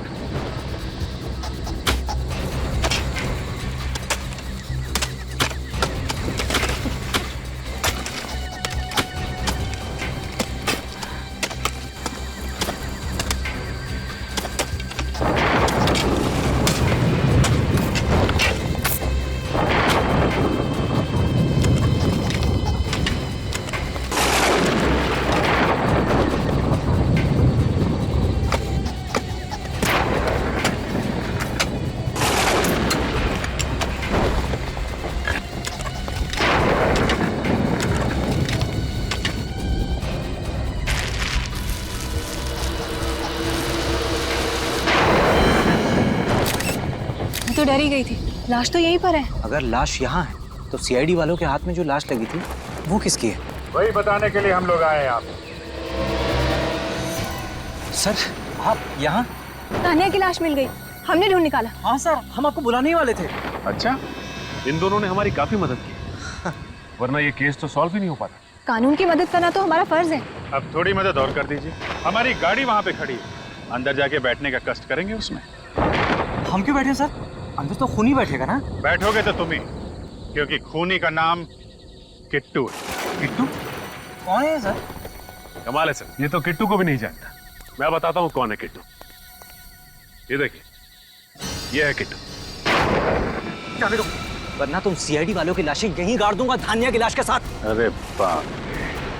तो डर ही गई थी, लाश तो यहीं पर है। अगर लाश यहाँ है तो सीआईडी वालों के हाथ में जो लाश लगी थी वो किसकी है? वही बताने के लिए हम लोग आए हैं आप। सर, आप यहाँ? धान्या की लाश मिल गई, हमने ढूंढ निकाला। हाँ सर, हम आपको बुलाने ही वाले थे। अच्छा, इन दोनों ने हमारी काफी मदद की, वरना ये केस तो सॉल्व ही नहीं हो पाता। कानून की मदद करना तो हमारा फर्ज है। अब थोड़ी मदद और कर दीजिए। हमारी गाड़ी वहाँ पे खड़ी है, अंदर जाके बैठने का कष्ट करेंगे उसमें। हम क्यों बैठे सर? अंदर तो खूनी बैठेगा ना। बैठोगे तो तुम ही, क्योंकि खूनी का नाम किट्टू है। किट्टू कौन है सर? कमाल है सर, ये तो किट्टू को भी नहीं जानता। मैं बताता हूँ कौन है किट्टू। ये देखिए, ये है किट्टू। जाने दो, वरना तुम सीआईडी वालों की लाशें यहीं गाड़ दूंगा धान्या की लाश के साथ। अरे बाप,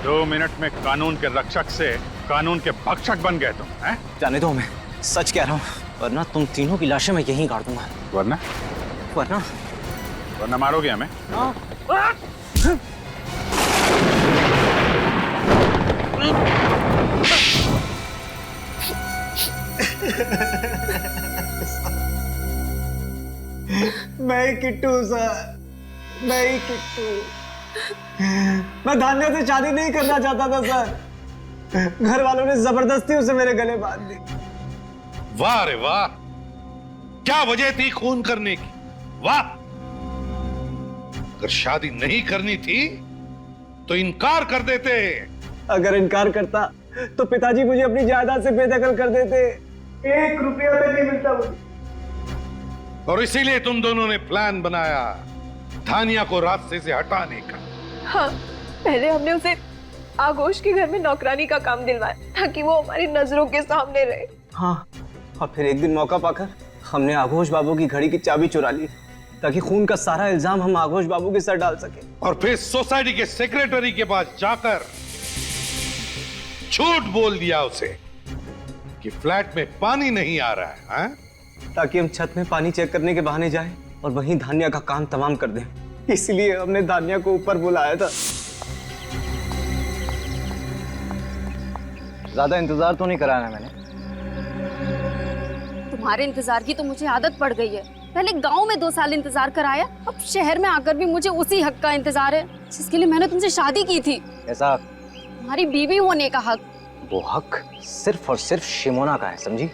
2 मिनट में कानून के रक्षक से कानून के भक्षक बन गए तुम, हैं? जाने दो, मैं सच कह रहा हूँ, वरना तुम तीनों की लाशें मैं यहीं गाड़ दूंगा। वरना वरना मारोगे हमें? मैं ही किट्टू सर, मैं ही किट्टू। मैं धान्या से शादी नहीं करना चाहता था सर, घर वालों ने जबरदस्ती उसे मेरे गले बांध दी। वाह रे वाह, क्या वजह थी खून करने की? वाह, अगर शादी नहीं करनी थी तो इनकार कर देते। अगर इनकार करता तो पिताजी मुझे अपनी जायदाद से बेदखल कर देते। 1 रुपया तक नहीं मिलता मुझे। और इसीलिए तुम दोनों ने प्लान बनाया धानिया को रास्ते से हटाने का। हाँ, पहले हमने उसे आगोश के घर में नौकरानी का काम दिलवाया ताकि वो हमारी नजरों के सामने रहे। हाँ, और फिर एक दिन मौका पाकर हमने आघोष बाबू की घड़ी की चाबी चुरा ली ताकि खून का सारा इल्जाम हम आघोष बाबू के सर डाल सके। और फिर सोसाइटी के सेक्रेटरी के पास जाकर झूठ बोल दिया उसे कि फ्लैट में पानी नहीं आ रहा है, ताकि हम छत में पानी चेक करने के बहाने जाएं और वहीं धान्या का काम तमाम कर दें। इसलिए हमने धान्या को ऊपर बुलाया था। ज्यादा इंतजार तो नहीं कराया मैंने। तुम्हारे इंतजार की तो मुझे आदत पड़ गई है। पहले गांव में 2 साल इंतजार कराया, अब शहर में आकर भी मुझे उसी हक का इंतजार है जिसके लिए मैंने तुमसे शादी की थी। ऐसा? तुम्हारी बीवी होने का हक। वो हक सिर्फ और सिर्फ शिमोना का है, समझी?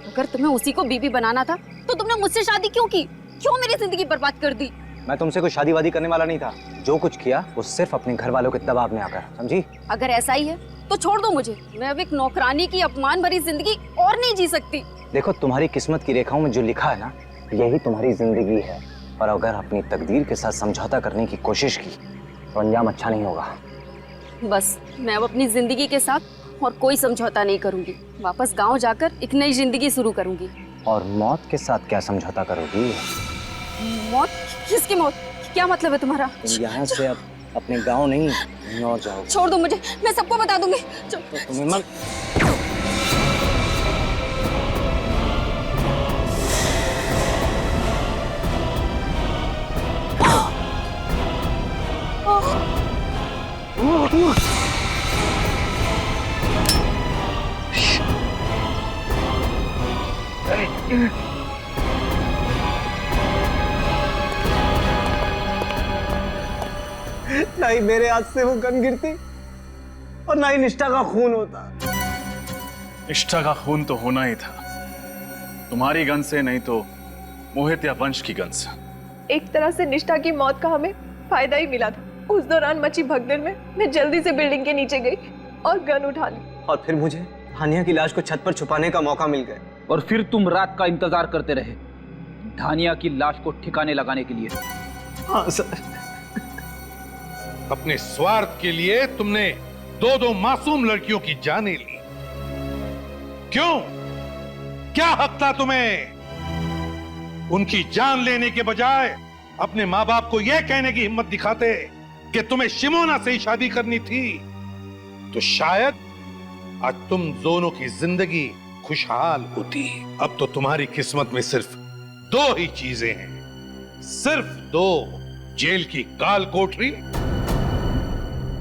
अगर तुम्हें उसी को बीवी बनाना था तो तुमने मुझसे शादी क्यों की? क्यों मेरी जिंदगी बर्बाद कर दी? मैं तुमसे कोई शादी वादी करने वाला नहीं था। जो कुछ किया वो सिर्फ अपने घर वालों के दबाव में आकर, समझी? अगर ऐसा ही है तो छोड़ दो मुझे। मैं अब एक नौकरानी की अपमान भरी जिंदगी और नहीं जी सकती। देखो, तुम्हारी किस्मत की रेखाओं में जो लिखा है ना, यही तुम्हारी जिंदगी है। और अगर अपनी तकदीर के साथ समझौता करने की कोशिश की तो अंजाम अच्छा नहीं होगा। बस मैं अब अपनी जिंदगी के साथ और कोई समझौता नहीं करूंगी। वापस गांव जाकर एक नई जिंदगी शुरू करूंगी। और मौत के साथ क्या समझौता करोगी? मौत? किसकी मौत? क्या मतलब है तुम्हारा? तुम यहाँ से अब अपने गांव नहीं, कहीं और जाओगे। छोड़ दो मुझे, मैं सबको बता दूंगी। तो तुम्हें मत ना ही मेरे हाथ से वो गन गिरती और ना ही निष्ठा का खून होता। निष्ठा का खून तो होना ही था, तुम्हारी गन से नहीं तो मोहित या वंश की गन से। एक तरह से निष्ठा की मौत का हमें फायदा ही मिला था। उस दौरान मची भगदड़ में मैं जल्दी से बिल्डिंग के नीचे गई और गन उठा ली। और फिर मुझे धानिया की लाश को छत पर छुपाने का मौका मिल गया। और फिर तुम रात का इंतजार करते रहे धानिया की लाश को ठिकाने लगाने के लिए। हाँ सर। अपने स्वार्थ के लिए तुमने 2 मासूम लड़कियों की जानें ली। क्यों? क्या हक था तुम्हें? उनकी जान लेने के बजाय अपने माँ बाप को यह कहने की हिम्मत दिखाते कि तुम्हें शिमोना से ही शादी करनी थी, तो शायद आज तुम दोनों की जिंदगी खुशहाल होती। अब तो तुम्हारी किस्मत में सिर्फ 2 ही चीजें हैं, सिर्फ 2, जेल की काल कोठरी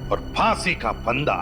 और फांसी का फंदा।